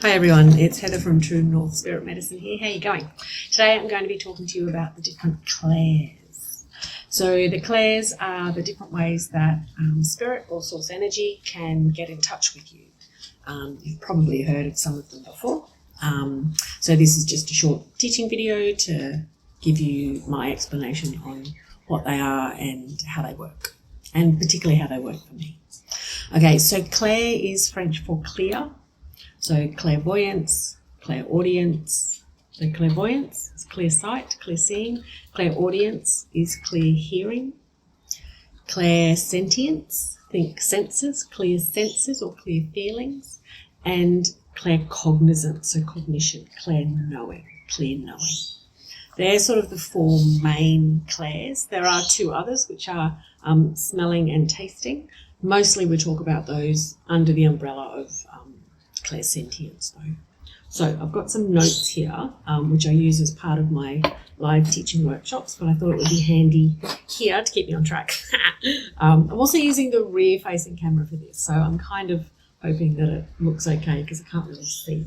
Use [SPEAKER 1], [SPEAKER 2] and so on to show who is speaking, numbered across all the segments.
[SPEAKER 1] Hi everyone, it's Heather from True North Spirit Medicine here. How are you going? Today I'm going to be talking to you about the different clairs. So the clairs are the different ways that spirit or source energy can get in touch with you. You've probably heard of some of them before. So this is just a short teaching video to give you my explanation on what they are and how they work, and particularly how they work for me. Okay, so clair is French for clear. So clairvoyance, clairaudience. So clairvoyance is clear sight, clear seeing. Clairaudience is clear hearing. Clairsentience, think senses, clear senses or clear feelings. And claircognisance, so cognition, clear knowing. They're sort of the four main clairs. There are two others, which are smelling and tasting. Mostly we talk about those under the umbrella of clairsentience though. So I've got some notes here, which I use as part of my live teaching workshops, but I thought it would be handy here to keep me on track. I'm also using the rear facing camera for this, so I'm kind of hoping that it looks okay because I can't really see.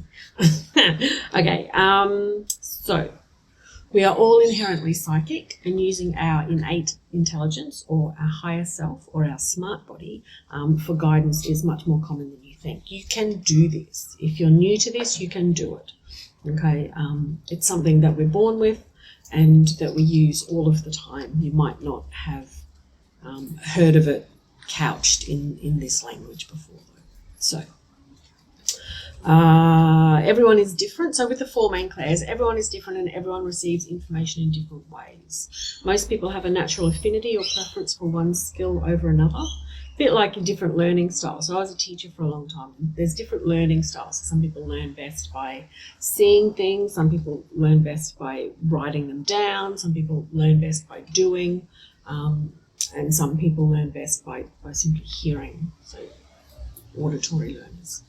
[SPEAKER 1] Okay, so we are all inherently psychic, and using our innate intelligence or our higher self or our smart body for guidance is much more common than you think. You can do this. If you're new to this, you can do it. Okay, it's something that we're born with and that we use all of the time. You might not have heard of it couched in this language before though. So everyone is different. So with the four main clairs, everyone is different and everyone receives information in different ways. Most people have a natural affinity or preference for one skill over another, a bit like a different learning style. So I was a teacher for a long time. There's different learning styles. So some people learn best by seeing things. Some people learn best by writing them down. Some people learn best by doing. And some people learn best by simply hearing. So auditory learners.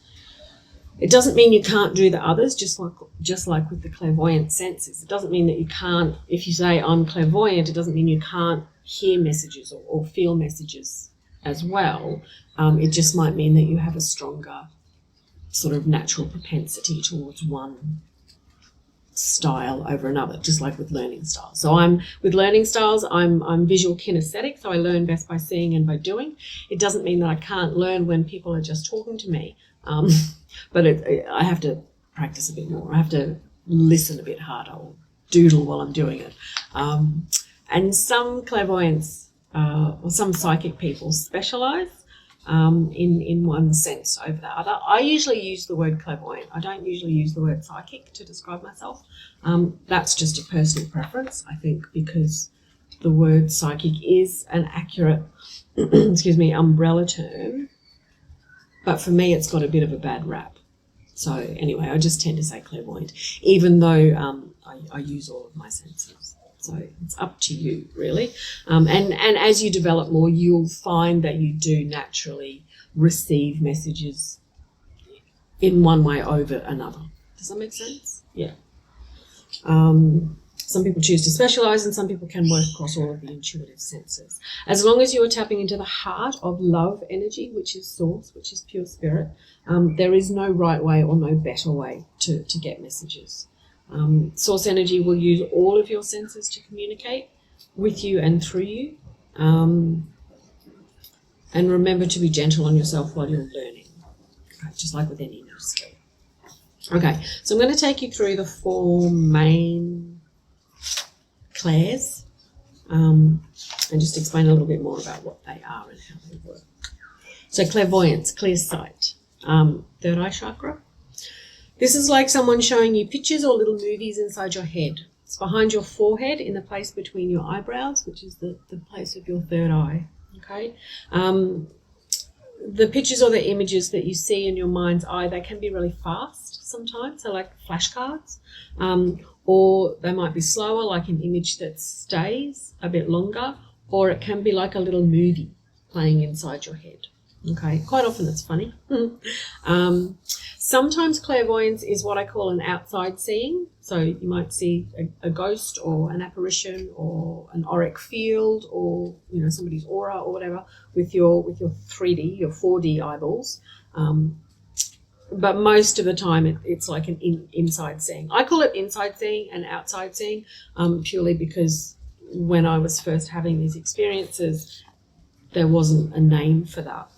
[SPEAKER 1] It doesn't mean you can't do the others, just like with the clairvoyant senses. It doesn't mean that you can't, if you say I'm clairvoyant, it doesn't mean you can't hear messages or feel messages as well. It just might mean that you have a stronger sort of natural propensity towards one style over another, just like with learning styles. So with learning styles, I'm visual kinesthetic, so I learn best by seeing and by doing. It doesn't mean that I can't learn when people are just talking to me. But I have to practice a bit more. I have to listen a bit harder or doodle while I'm doing it. And some clairvoyants or some psychic people specialise in one sense over the other. I usually use the word clairvoyant. I don't usually use the word psychic to describe myself. That's just a personal preference, I think, because the word psychic is an accurate umbrella term. But for me, it's got a bit of a bad rap. So anyway, I just tend to say clairvoyant, even though I use all of my senses. So it's up to you, really. And as you develop more, you'll find that you do naturally receive messages in one way over another. Does that make sense? Yeah. Some people choose to specialise and some people can work across all of the intuitive senses. As long as you are tapping into the heart of love energy, which is source, which is pure spirit, there is no right way or no better way to get messages. Source energy will use all of your senses to communicate with you and through you. And remember to be gentle on yourself while you're learning, okay, just like with any new skill. Okay, so I'm going to take you through the four main clairs and just explain a little bit more about what they are and how they work. So clairvoyance, clear sight, third eye chakra. This is like someone showing you pictures or little movies inside your head. It's behind your forehead in the place between your eyebrows, which is the place of your third eye. Okay. The pictures or the images that you see in your mind's eye, they can be really fast sometimes, so like flashcards, or they might be slower, like an image that stays a bit longer, or it can be like a little movie playing inside your head. Okay, quite often it's funny. Sometimes clairvoyance is what I call an outside seeing. So you might see a ghost or an apparition or an auric field or, you know, somebody's aura or whatever with your 3D, your 4D eyeballs. but most of the time it's like an inside seeing. I call it inside seeing and outside seeing, purely because when I was first having these experiences, there wasn't a name for that,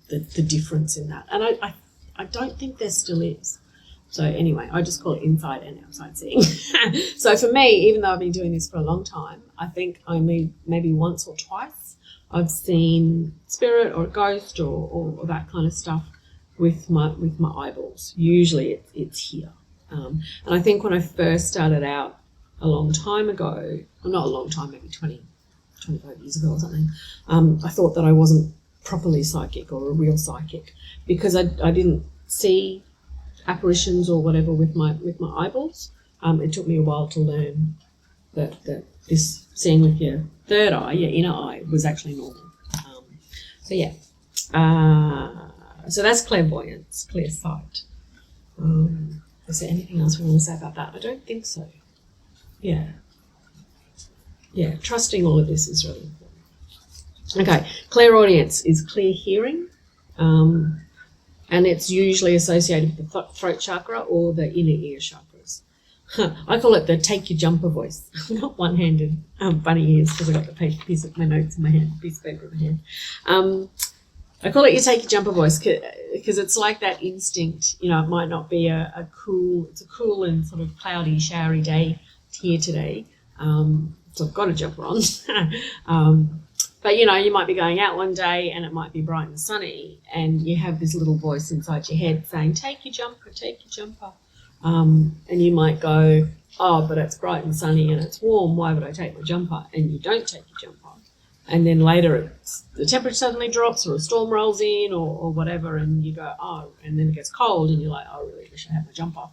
[SPEAKER 1] the difference in that. And I don't think there still is. So anyway, I just call it inside and outside seeing. So for me, even though I've been doing this for a long time, I think only maybe once or twice I've seen spirit or a ghost or that kind of stuff with my eyeballs. Usually it's here. And I think when I first started out a long time ago, well, not a long time, maybe 25 years ago or something, I thought that I wasn't properly psychic or a real psychic because I didn't see apparitions or whatever with my eyeballs. It took me a while to learn that this seeing with your third eye, your inner eye, was actually normal. So yeah, so that's clairvoyance, clear sight. Is there anything else we want to say about that? I don't think so. Yeah, trusting all of this is really important. Okay, clairaudience is clear hearing. And it's usually associated with the throat chakra or the inner ear chakras. I call it the take your jumper voice. I've got one-handed bunny ears because I've got the piece of my notes in my hand, piece of paper in my hand. I call it your take your jumper voice because it's like that instinct. You know, it might not be it's a cool and sort of cloudy, showery day here today. So I've got a jumper on. But, you know, you might be going out one day and it might be bright and sunny and you have this little voice inside your head saying, take your jumper, take your jumper. And you might go, oh, but it's bright and sunny and it's warm. Why would I take my jumper? And you don't take your jumper. And then later the temperature suddenly drops or a storm rolls in or whatever and you go, oh, and then it gets cold and you're like, oh, I really wish I had my jumper.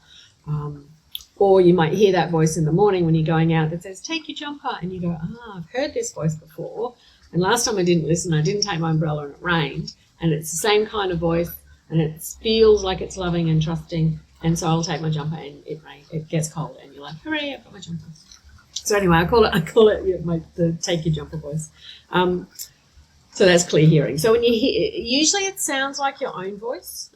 [SPEAKER 1] Or you might hear that voice in the morning when you're going out that says, take your jumper. And you go, I've heard this voice before. And last time I didn't listen, I didn't take my umbrella and it rained. And it's the same kind of voice and it feels like it's loving and trusting. And so I'll take my jumper and it gets cold and you're like, hooray, I've got my jumper. So anyway, I call it the take your jumper voice. So that's clear hearing. So when you hear, usually it sounds like your own voice,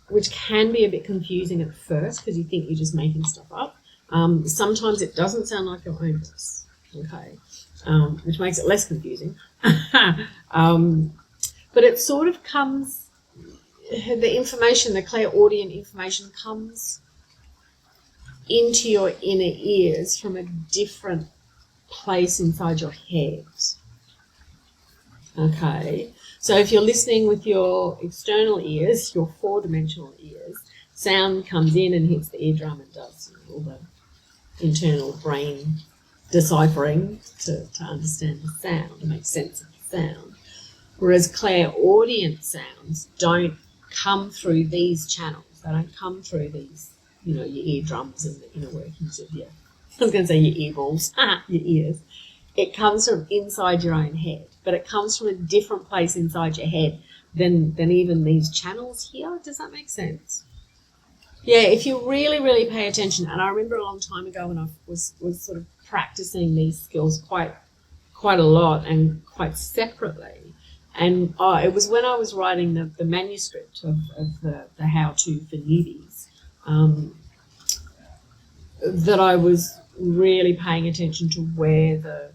[SPEAKER 1] which can be a bit confusing at first because you think you're just making stuff up. Sometimes it doesn't sound like your own voice. Okay. Which makes it less confusing. But it sort of comes, the information, the clairaudient information comes into your inner ears from a different place inside your head. Okay, so if you're listening with your external ears, your four-dimensional ears, sound comes in and hits the eardrum and does all the internal brain deciphering to understand the sound, to make sense of the sound. Whereas clairaudient sounds don't come through these channels. They don't come through these, you know, your eardrums and the inner workings of your, I was going to say your earballs, your ears. It comes from inside your own head, but it comes from a different place inside your head than even these channels here. Does that make sense? Yeah, if you really, really pay attention, and I remember a long time ago when I was sort of practicing these skills quite a lot and quite separately. And it was when I was writing the manuscript of the how-to for newbies that I was really paying attention to where the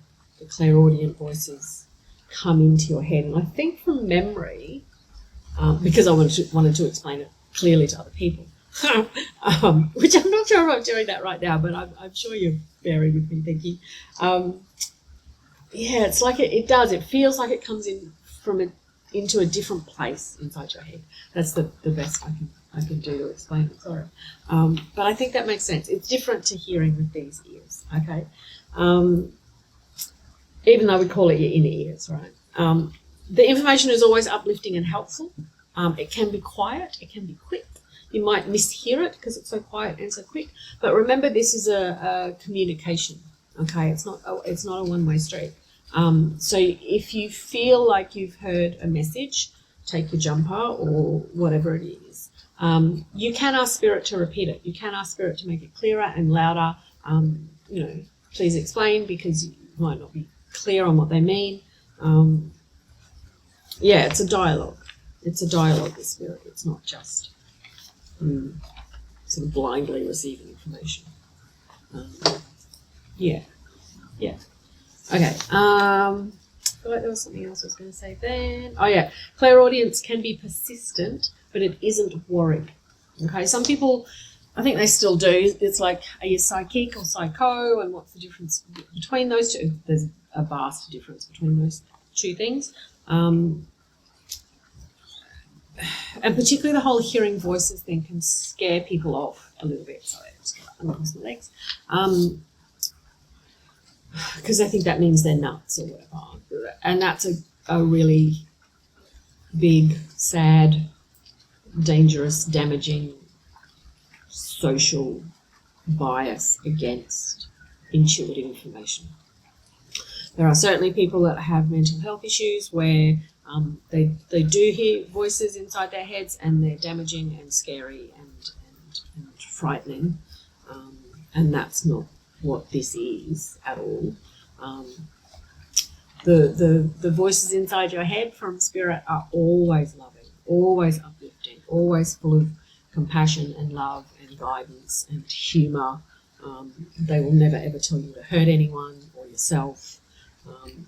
[SPEAKER 1] clairaudient voices come into your head. And I think from memory, because I wanted to explain it clearly to other people, which I'm not sure if I'm doing that right now, but I'm sure you're bearing with me thinking. Yeah, it's like it does. It feels like it comes in into a different place inside your head. That's the best I can do to explain it. Sorry, but I think that makes sense. It's different to hearing with these ears. Okay, even though we call it your inner ears, right? The information is always uplifting and helpful. It can be quiet. It can be quick. You might mishear it because it's so quiet and so quick. But remember, this is a communication. Okay, it's not a one-way street. So if you feel like you've heard a message, take your jumper or whatever it is, you can ask Spirit to repeat it. You can ask Spirit to make it clearer and louder. Please explain, because you might not be clear on what they mean. Yeah, it's a dialogue. It's a dialogue with Spirit. It's not just sort of blindly receiving information. Yeah. Okay. I feel like there was something else I was going to say then. Oh yeah, clairaudience can be persistent, but it isn't worry. Okay, some people, I think they still do. It's like, are you psychic or psycho, and what's the difference between those two? There's a vast difference between those two things. And particularly the whole hearing voices thing can scare people off a little bit. Sorry, I'm just going to uncross my legs. Because I think that means they're nuts or whatever. And that's a really big, sad, dangerous, damaging social bias against intuitive information. There are certainly people that have mental health issues where they do hear voices inside their heads, and they're damaging and scary and frightening, and that's not what this is at all. The voices inside your head from spirit are always loving, always uplifting, always full of compassion and love and guidance and humour. They will never ever tell you to hurt anyone or yourself.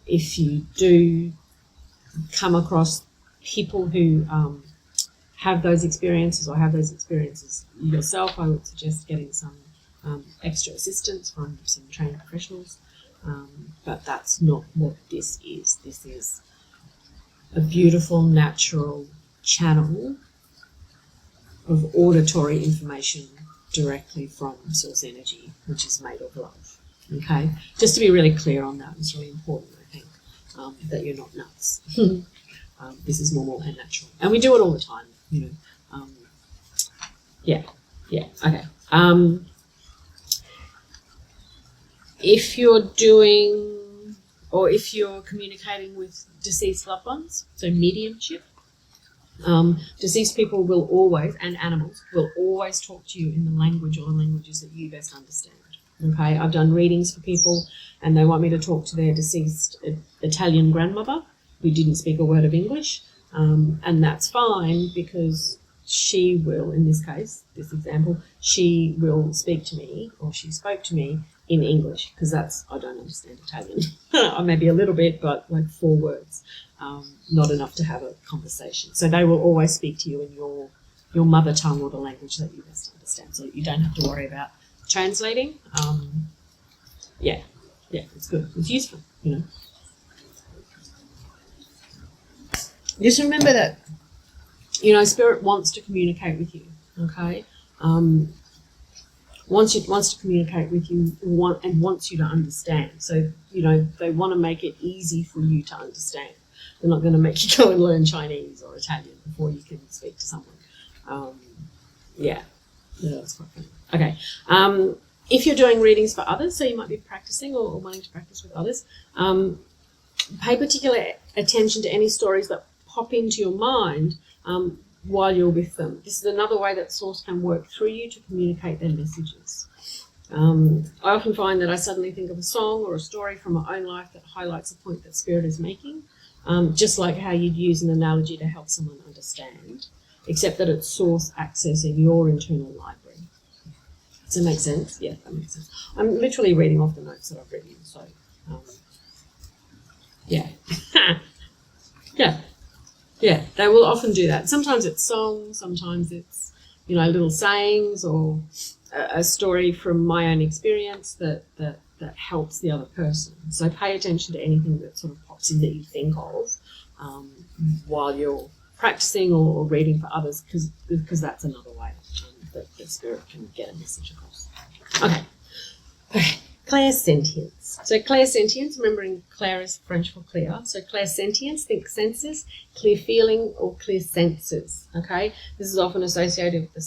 [SPEAKER 1] If you do come across people who have those experiences or have those experiences yourself, I would suggest getting some extra assistance from some trained professionals. But that's not what this is. This is a beautiful, natural channel of auditory information directly from source energy, which is made of love. Okay? Just to be really clear on that, it's really important, I think, that you're not nuts. This is normal and natural. And we do it all the time, you know. Okay. If you're doing, or if you're communicating with deceased loved ones, so mediumship, deceased people will always, and animals, will always talk to you in the language or the languages that you best understand. Okay, I've done readings for people and they want me to talk to their deceased Italian grandmother who didn't speak a word of English, and that's fine, because she will, in this case, this example, she will speak to me, or she spoke to me in English, because I don't understand Italian. Maybe a little bit, but like 4 words, not enough to have a conversation. So they will always speak to you in your mother tongue, or the language that you best understand, so you don't have to worry about translating. It's good. It's useful, you know. Just remember that, you know, Spirit wants to communicate with you, okay? Wants to communicate with you and wants you to understand. So, you know, they want to make it easy for you to understand. They're not going to make you go and learn Chinese or Italian before you can speak to someone. That's quite funny. Okay. If you're doing readings for others, so you might be practicing or wanting to practice with others, pay particular attention to any stories that pop into your mind while you're with them. This is another way that Source can work through you to communicate their messages. I often find that I suddenly think of a song or a story from my own life that highlights a point that Spirit is making, just like how you'd use an analogy to help someone understand, except that it's Source accessing your internal library. Does that make sense? Yeah, that makes sense. I'm literally reading off the notes that I've written, so Yeah, they will often do that. Sometimes it's songs, sometimes it's, you know, little sayings, or a story from my own experience that helps the other person. So pay attention to anything that sort of pops in that you think of while you're practicing or reading for others, because that's another way that the Spirit can get a message across. Okay. Clairsentience. So clairsentience, remembering Claire is French for clear. So clairsentience, think senses, clear feeling, or clear senses. Okay, this is often associated with the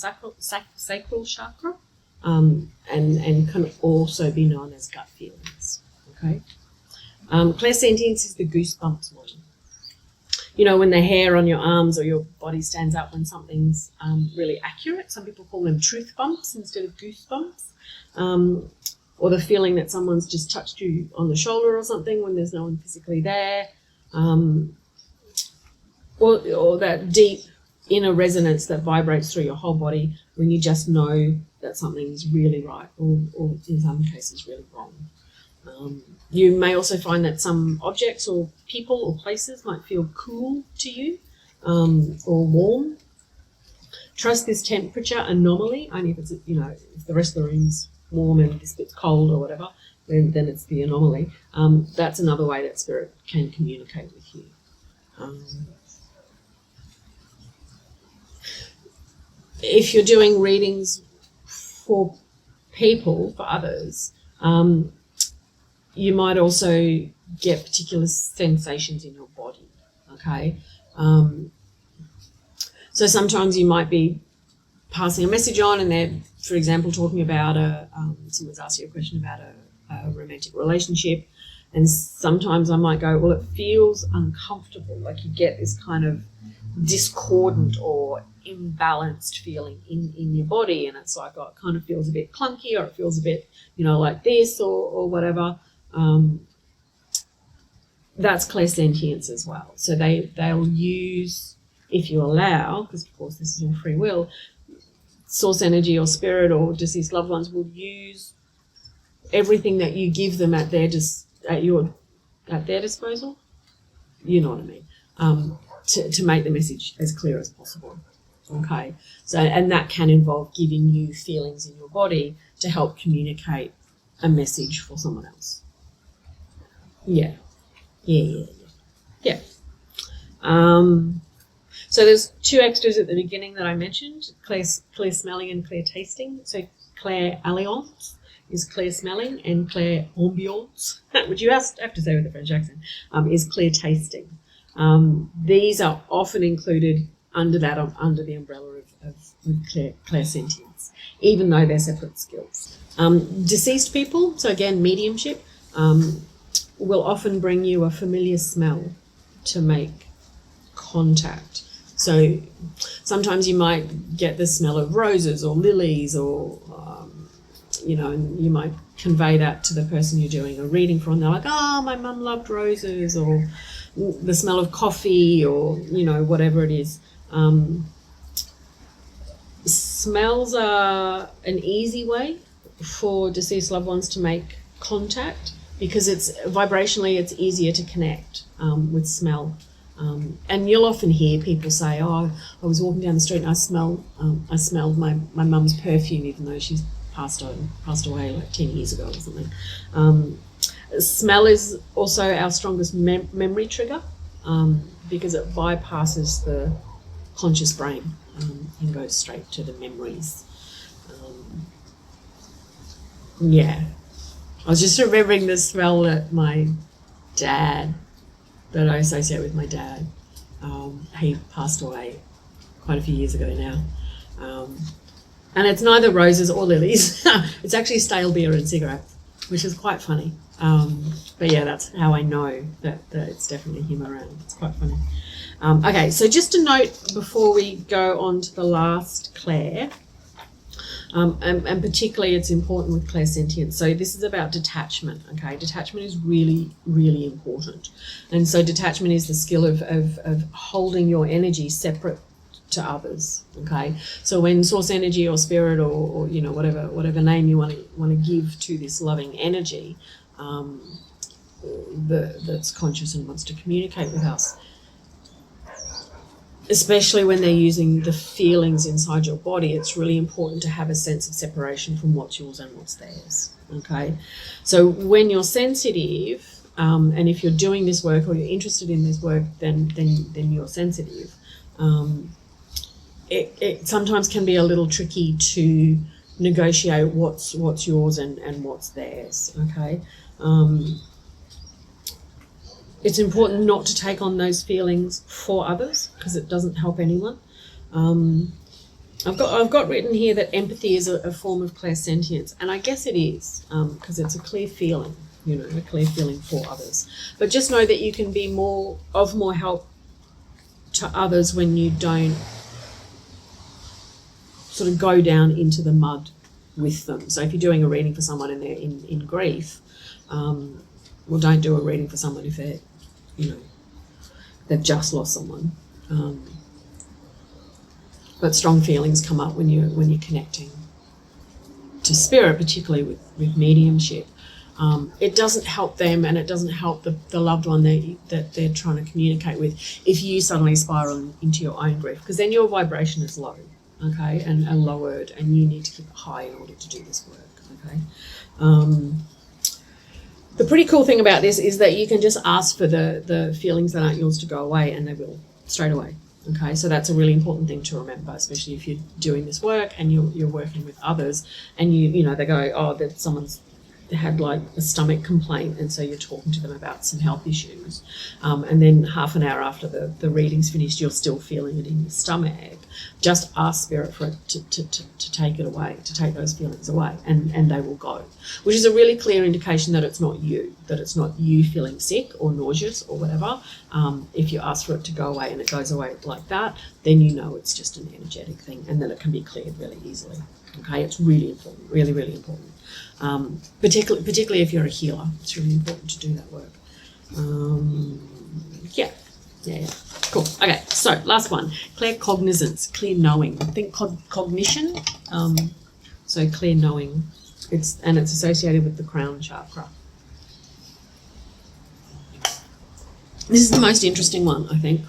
[SPEAKER 1] sacral chakra, and can also be known as gut feelings. Okay, clairsentience is the goosebumps one. You know, when the hair on your arms or your body stands up when something's really accurate. Some people call them truth bumps instead of goosebumps. Or the feeling that someone's just touched you on the shoulder or something when there's no one physically there. Or that deep in a resonance that vibrates through your whole body when you just know that something is really right or in some cases really wrong. You may also find that some objects or people or places might feel cool to you or warm. Trust this temperature anomaly, only if it's, if the rest of the room's warm and this bit's cold or whatever, then it's the anomaly. That's another way that spirit can communicate with you. If you're doing readings for people, for others, you might also get particular sensations in your body, okay? So sometimes you might be passing a message on and they're, for example, talking about someone's asked you a question about a romantic relationship, and sometimes I might go, well, it feels uncomfortable, like you get this kind of discordant or imbalanced feeling in your body, and it's like, oh, it kind of feels a bit clunky, or it feels a bit, like this or whatever. That's clairsentience as well. So they'll use, if you allow, because of course this is all free will, source energy or spirit or deceased loved ones will use everything that you give them at their disposal. You know what I mean? To make the message as clear as possible. Okay. So, and that can involve giving you feelings in your body to help communicate a message for someone else. Yeah. So there's two extras at the beginning that I mentioned, clear smelling and clear tasting. So clairaudience is clear smelling, and clairaudience, which you have to say with a French accent, is clear tasting. These are often included under the umbrella of clairsentience, even though they're separate skills. Deceased people, so again, mediumship, will often bring you a familiar smell to make contact. So sometimes you might get the smell of roses or lilies, or and you might convey that to the person you're doing a reading for, and they're like, oh, my mum loved roses, or the smell of coffee, or whatever it is. Smells are an easy way for deceased loved ones to make contact, because it's vibrationally, it's easier to connect with smell. And you'll often hear people say, oh, I was walking down the street and I smelled my mum's perfume, even though she's passed away like 10 years ago or something. Smell is also our strongest memory trigger, because it bypasses the conscious brain and goes straight to the memories. I was just remembering the smell that that I associate with my dad. He passed away quite a few years ago now. And it's neither roses or lilies. It's actually stale beer and cigarettes, which is quite funny. But yeah, that's how I know that it's definitely him around. It's quite funny. Okay, so just a note before we go on to the last Claire, and particularly it's important with clairsentience. So this is about detachment, okay? Detachment is really, really important. And so detachment is the skill of holding your energy separate to others, okay? So when source energy or spirit or whatever name you want to give to this loving energy that's conscious and wants to communicate with us, especially when they're using the feelings inside your body, it's really important to have a sense of separation from what's yours and what's theirs, okay? So when you're sensitive, and if you're doing this work or you're interested in this work, then you're sensitive. It sometimes can be a little tricky to negotiate what's yours and what's theirs, okay? It's important not to take on those feelings for others, because it doesn't help anyone. I've got written here that empathy is a form of clairsentience, and I guess it is, because it's a clear feeling, a clear feeling for others. But just know that you can be more help to others when you don't sort of go down into the mud with them. So if you're doing a reading for someone and they're in grief, well, don't do a reading for someone if they're, they've just lost someone. but strong feelings come up when you're connecting to spirit, particularly with mediumship. It doesn't help them, and it doesn't help the loved one that they're trying to communicate with if you suddenly spiral into your own grief, because then your vibration is low, okay, and lowered, and you need to keep it high in order to do this work, okay. The pretty cool thing about this is that you can just ask for the feelings that aren't yours to go away, and they will straight away. Okay, so that's a really important thing to remember, especially if you're doing this work and you're working with others, and you know they go, oh, that someone's had like a stomach complaint, and so you're talking to them about some health issues, and then half an hour after the reading's finished, you're still feeling it in your stomach. Just ask spirit for it to take it away, to take those feelings away, and they will go, which is a really clear indication that it's not you feeling sick or nauseous or whatever. If you ask for it to go away and it goes away like that, then you know it's just an energetic thing, and that it can be cleared really easily. Okay, it's really important, really, really important. Particularly if you're a healer, it's really important to do that work. Yeah. Cool. Okay, so last one, claircognizance, clear knowing. Think cognition. So clear knowing. It's associated with the crown chakra. This is the most interesting one, I think.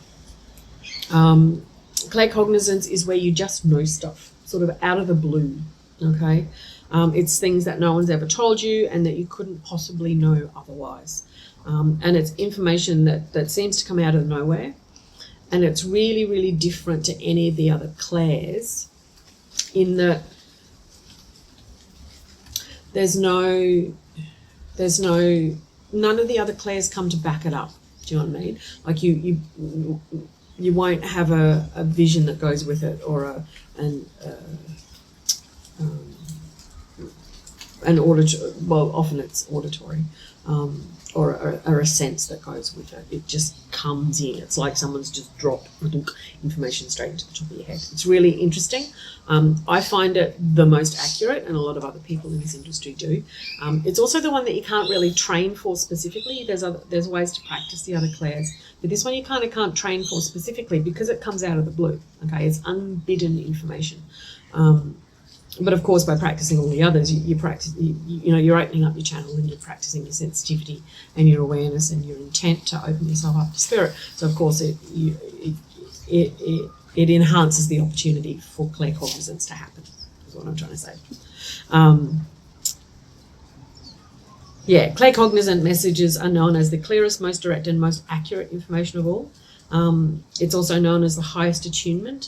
[SPEAKER 1] Claircognizance is where you just know stuff, sort of out of the blue. Okay. It's things that no one's ever told you and that you couldn't possibly know otherwise. And it's information that seems to come out of nowhere. And it's really, really different to any of the other clairs in that none of the other clairs come to back it up. Do you know what I mean? Like you won't have a vision that goes with it, or an auditory, well, often it's auditory, or a sense that goes with it. It just comes in. It's like someone's just dropped information straight into the top of your head. It's really interesting. I find it the most accurate, and a lot of other people in this industry do. It's also the one that you can't really train for specifically. There's ways to practice the other clairs, but this one you kind of can't train for specifically because it comes out of the blue. Okay, it's unbidden information. But of course, by practicing all the others, you practice. You're opening up your channel, and you're practicing your sensitivity and your awareness and your intent to open yourself up to spirit. So of course, it enhances the opportunity for claircognizance to happen. Is what I'm trying to say. Claircognizant messages are known as the clearest, most direct, and most accurate information of all. It's also known as the highest attunement.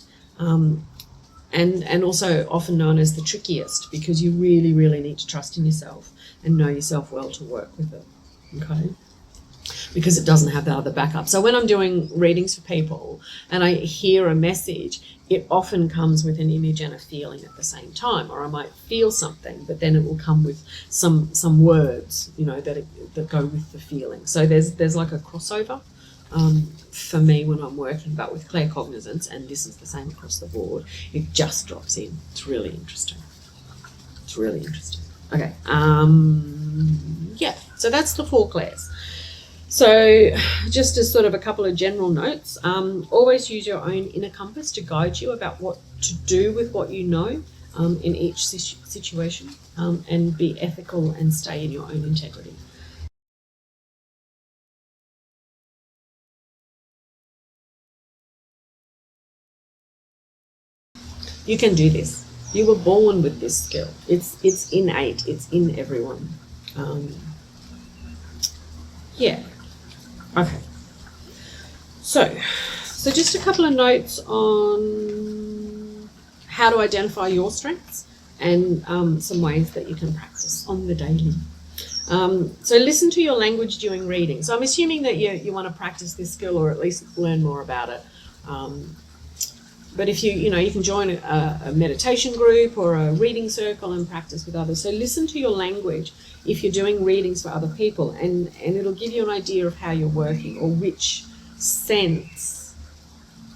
[SPEAKER 1] And also often known as the trickiest, because you really, really need to trust in yourself and know yourself well to work with it, okay? Because it doesn't have that other backup. So when I'm doing readings for people and I hear a message, it often comes with an image and a feeling at the same time, or I might feel something, but then it will come with some words, that go with the feeling. So there's like a crossover. For me when I'm working, but with claircognizance, and this is the same across the board, it just drops in. It's really interesting. Okay. So that's the 4 clairs. So just as sort of a couple of general notes, always use your own inner compass to guide you about what to do with what you know in each situation, and be ethical and stay in your own integrity. You can do this. You were born with this skill. It's innate. It's in everyone. Okay. So just a couple of notes on how to identify your strengths and some ways that you can practice on the daily. So listen to your language during reading. So I'm assuming that you want to practice this skill, or at least learn more about it. But if you can join a meditation group or a reading circle and practice with others. So listen to your language if you're doing readings for other people, and it'll give you an idea of how you're working, or which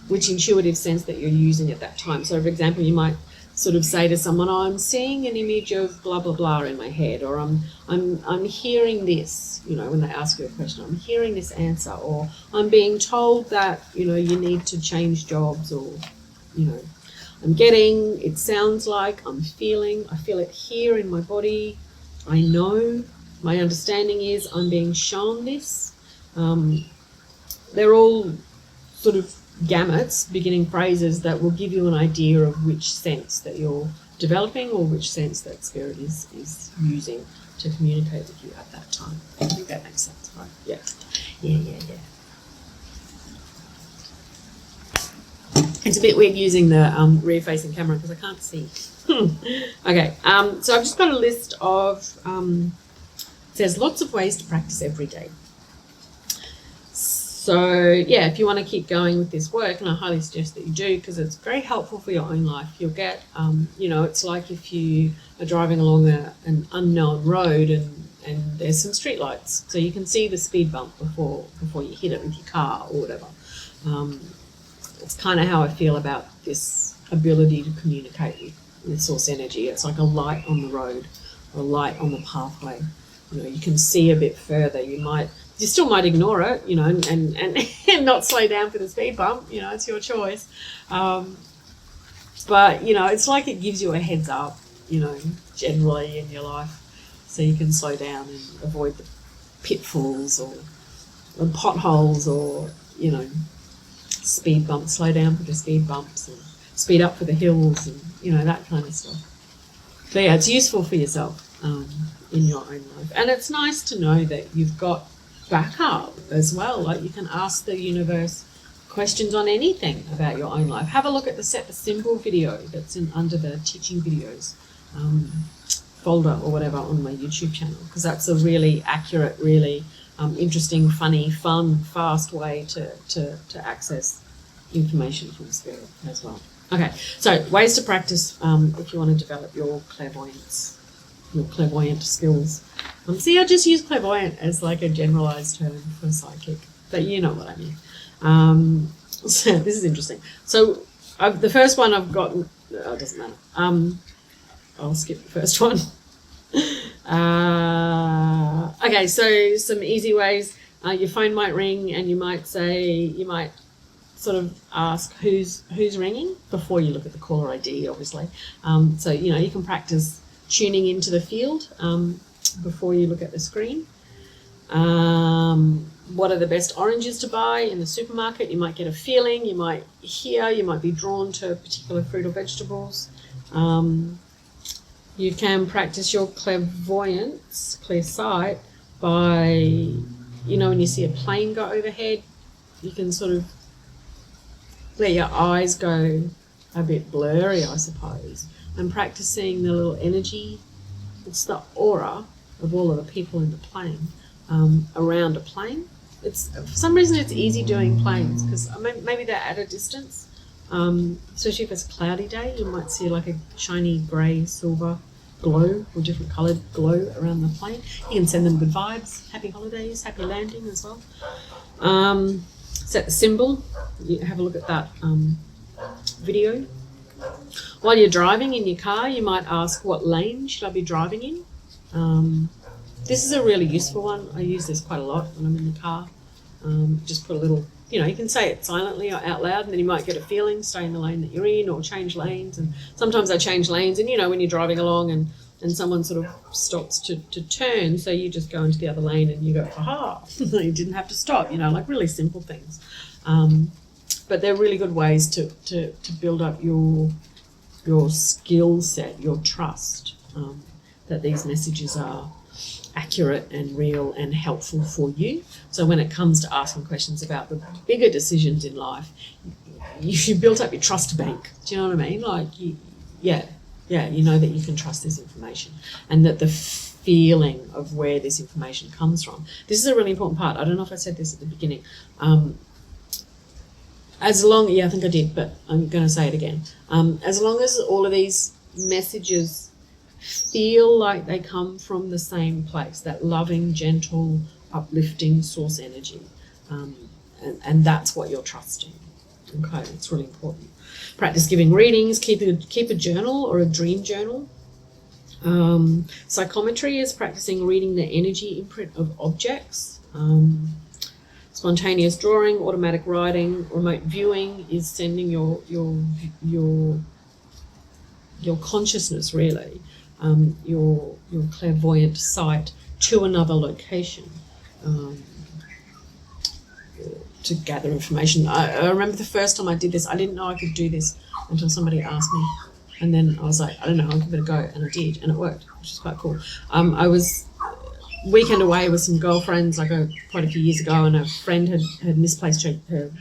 [SPEAKER 1] intuitive sense that you're using at that time. So for example, you might sort of say to someone, oh, I'm seeing an image of blah, blah, blah in my head, or I'm hearing this, when they ask you a question, I'm hearing this answer, or I'm being told that, you need to change jobs, or, I'm getting, it sounds like, I'm feeling, I feel it here in my body. I know, my understanding is I'm being shown this. They're all sort of gamuts, beginning phrases that will give you an idea of which sense that you're developing or which sense that spirit is using to communicate with you at that time. I think that makes sense, right? Yeah. It's a bit weird using the rear-facing camera because I can't see. Okay, so I've just got a list of, it says lots of ways to practice every day. So, yeah, if you want to keep going with this work, and I highly suggest that you do because it's very helpful for your own life. You'll get, it's like if you are driving along an unknown road and there's some street lights, so you can see the speed bump before you hit it with your car or whatever. It's kind of how I feel about this ability to communicate with source energy. It's like a light on the road or a light on the pathway. You can see a bit further. You still might ignore it, and not slow down for the speed bump. It's your choice. But it's like it gives you a heads up, generally in your life, so you can slow down and avoid the pitfalls or potholes or, speed bumps, slow down for the speed bumps and speed up for the hills and, that kind of stuff. So yeah, it's useful for yourself in your own life. And it's nice to know that you've got backup as well. Like you can ask the universe questions on anything about your own life. Have a look at the Set the Symbol video that's under the teaching videos folder or whatever on my YouTube channel, because that's a really accurate, really interesting, funny, fun, fast way to access information from spirit as well. Okay, so ways to practice if you want to develop your clairvoyance, your clairvoyant skills. See, I just use clairvoyant as like a generalized term for psychic, but you know what I mean. So this is interesting. So the first one I've got, it doesn't matter. I'll skip the first one. Okay, so some easy ways. Your phone might ring and you might sort of ask who's ringing before you look at the caller ID, obviously. So, you can practice tuning into the field before you look at the screen. What are the best oranges to buy in the supermarket? You might get a feeling, you might hear, you might be drawn to particular fruit or vegetables. You can practice your clairvoyance, clear sight, by, when you see a plane go overhead, you can sort of let your eyes go a bit blurry, I suppose, and practice seeing the little energy. It's the aura of all of the people in the plane around a plane. For some reason it's easy doing planes because maybe they're at a distance, especially if it's a cloudy day. You might see like a shiny grey, silver glow or different coloured glow around the plane. You can send them good vibes, happy holidays, happy landing as well. Set the symbol. You have a look at that video. While you're driving in your car, you might ask, what lane should I be driving in? This is a really useful one. I use this quite a lot when I'm in the car. Just put a little, you can say it silently or out loud, and then you might get a feeling, stay in the lane that you're in or change lanes. And sometimes I change lanes, and when you're driving along and someone sort of stops to turn, so you just go into the other lane and you go, aha, you didn't have to stop, like really simple things. But they're really good ways to build up your skill set, your trust, that these messages are accurate and real and helpful for you. So when it comes to asking questions about the bigger decisions in life, you built up your trust bank. Do you know what I mean? Like, you know that you can trust this information and that the feeling of where this information comes from. This is a really important part. I don't know if I said this at the beginning. I think I did, but I'm going to say it again. As long as all of these messages feel like they come from the same place, that loving, gentle, uplifting source energy, and that's what you're trusting. Okay, it's really important. Practice giving readings. Keep a journal or a dream journal. Psychometry is practicing reading the energy imprint of objects. Spontaneous drawing, automatic writing, remote viewing is sending your your consciousness, really, your clairvoyant sight to another location to gather information. I remember the first time I did this, I didn't know I could do this until somebody asked me. And then I was like, I don't know, I'll give it a go. And I did, and it worked, which is quite cool. I was weekend away with some girlfriends, like quite a few years ago, and a friend had misplaced her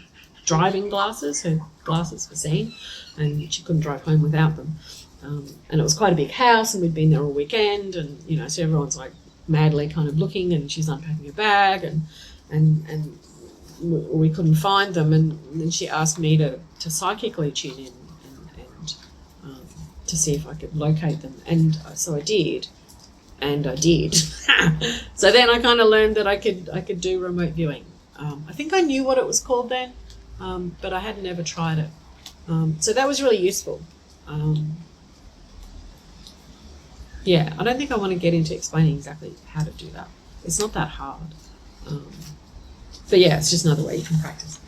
[SPEAKER 1] driving glasses, her glasses for seeing, and she couldn't drive home without them. And it was quite a big house, and we'd been there all weekend, and, you know, so everyone's like madly kind of looking, and she's unpacking her bag, and we couldn't find them, and then she asked me to psychically tune in and to see if I could locate them, and so I did, so then I kind of learned that I could do remote viewing. I think I knew what it was called then, but I had never tried it, so that was really useful. Yeah, I don't think I want to get into explaining exactly how to do that. It's not that hard. But yeah, it's just another way you can practice.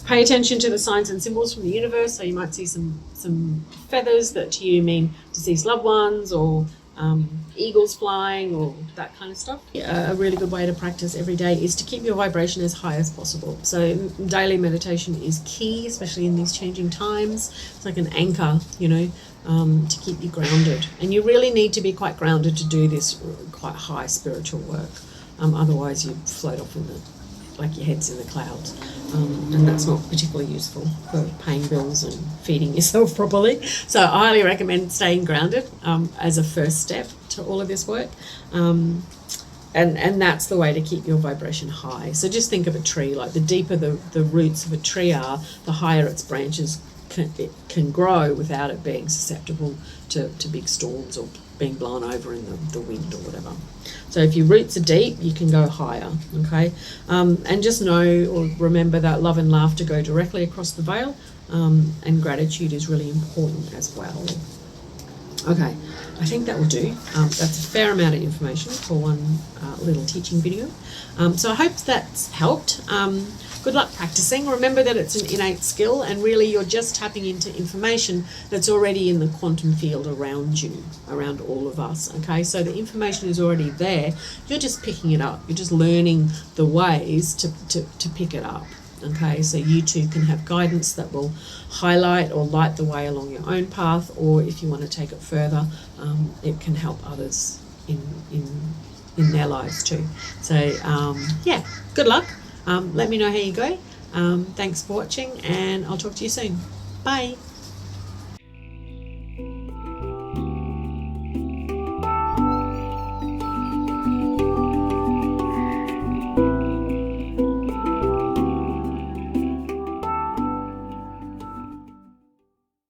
[SPEAKER 1] Pay attention to the signs and symbols from the universe. So you might see some feathers that to you mean deceased loved ones, or eagles flying, or that kind of stuff. A really good way to practice every day is to keep your vibration as high as possible. So daily meditation is key, especially in these changing times. It's like an anchor, you know, to keep you grounded. And you really need to be quite grounded to do this quite high spiritual work. Otherwise you float off like your head's in the clouds. And that's not particularly useful for paying bills and feeding yourself properly. So I highly recommend staying grounded as a first step to all of this work. And that's the way to keep your vibration high. So just think of a tree, like the deeper the roots of a tree are, the higher its branches can grow without it being susceptible to big storms or being blown over in the wind or whatever. So if your roots are deep, you can go higher, okay? And just know or remember that love and laughter go directly across the veil, and gratitude is really important as well. Okay, I think that will do. That's a fair amount of information for one little teaching video. So I hope that's helped. Good luck practicing. Remember that it's an innate skill, and really you're just tapping into information that's already in the quantum field around you, around all of us, okay? So the information is already there. You're just picking it up. You're just learning the ways to pick it up, okay? So you too can have guidance that will highlight or light the way along your own path, or if you want to take it further, it can help others in their lives too. So yeah, good luck. Let me know how you go. Thanks for watching, and I'll talk to you soon. Bye.